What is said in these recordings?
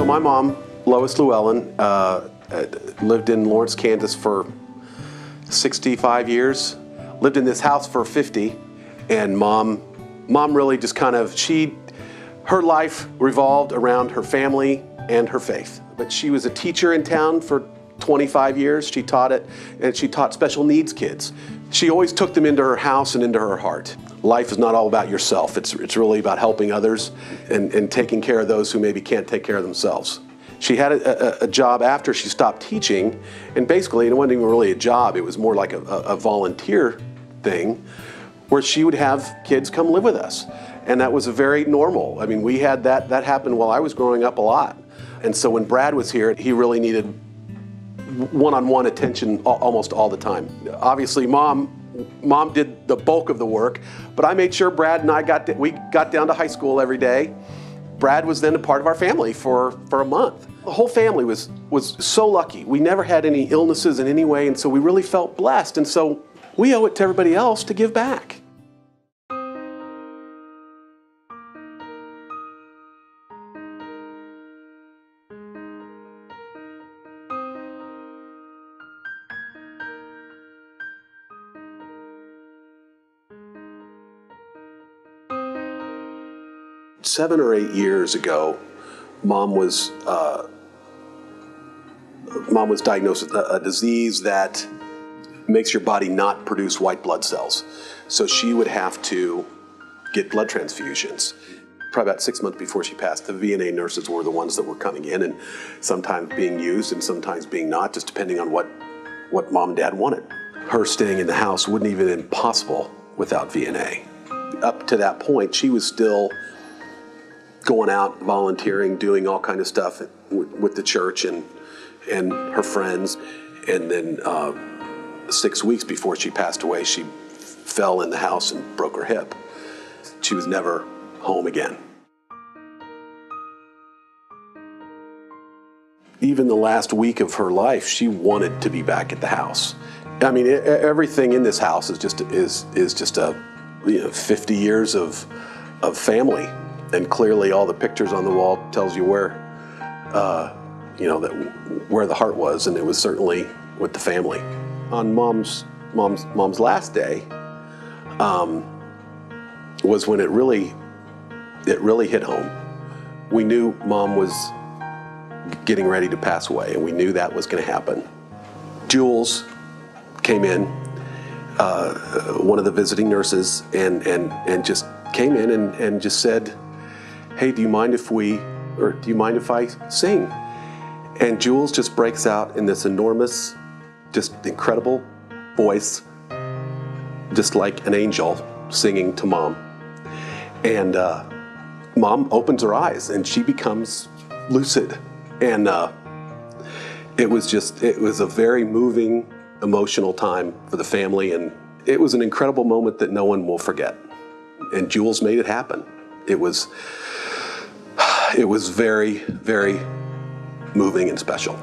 my mom, Lois Llewellyn, lived in Lawrence, Kansas for 65 years. Lived in this house for 50, and mom really just kind of, her life revolved around her family and her faith. But she was a teacher in town for 25 years. She taught it, and she taught special needs kids. She always took them into her house and into her heart. Life is not all about yourself. It's really about helping others and taking care of those who maybe can't take care of themselves. She had a job after she stopped teaching, and basically it wasn't even really a job. It was more like a volunteer thing where she would have kids come live with us. And that was a very normal. I mean, we had that happened while I was growing up a lot. And so when Brad was here, he really needed one-on-one attention almost all the time. Obviously, Mom did the bulk of the work, but I made sure Brad and I got down to high school every day. Brad was then a part of our family for a month. The whole family was so lucky. We never had any illnesses in any way, and so we really felt blessed. And so we owe it to everybody else to give back. Seven or 8 years ago, Mom was diagnosed with a disease that makes your body not produce white blood cells. So she would have to get blood transfusions. Probably about 6 months before she passed, the VNA nurses were the ones that were coming in and sometimes being used and sometimes being not, just depending on what Mom and Dad wanted. Her staying in the house wouldn't even have been possible without VNA. Up to that point, she was still going out, volunteering, doing all kind of stuff with the church and her friends. And then 6 weeks before she passed away, she fell in the house and broke her hip. She was never home again. Even the last week of her life, she wanted to be back at the house. I mean, everything in this house is just a 50 years of family. And clearly, all the pictures on the wall tells you where the heart was, and it was certainly with the family. On Mom's last day was when it really hit home. We knew Mom was getting ready to pass away, and we knew that was going to happen. Jules came in, one of the visiting nurses, and just came in and just said, "Hey, do you mind if I sing?" And Jules just breaks out in this enormous, just incredible voice, just like an angel singing to Mom. And Mom opens her eyes and she becomes lucid. And it was a very moving, emotional time for the family, and it was an incredible moment that no one will forget. And Jules made it happen. It was very, very moving and special.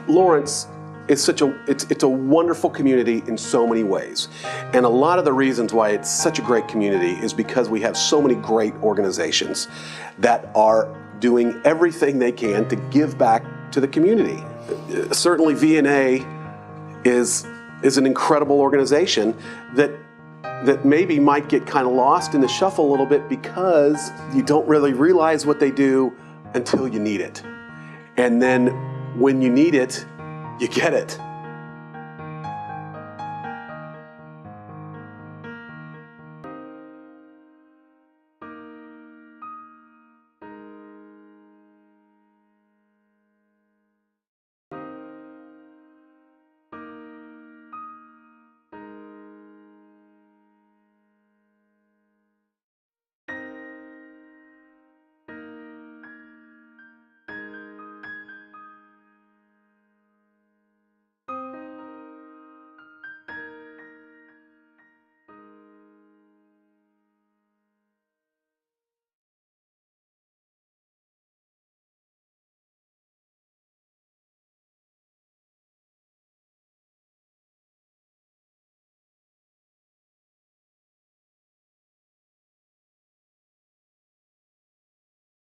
Lawrence is it's a wonderful community in so many ways. And a lot of the reasons why it's such a great community is because we have so many great organizations that are doing everything they can to give back to the community. Certainly VNA is an incredible organization that maybe might get kind of lost in the shuffle a little bit because you don't really realize what they do until you need it. And then when you need it, you get it.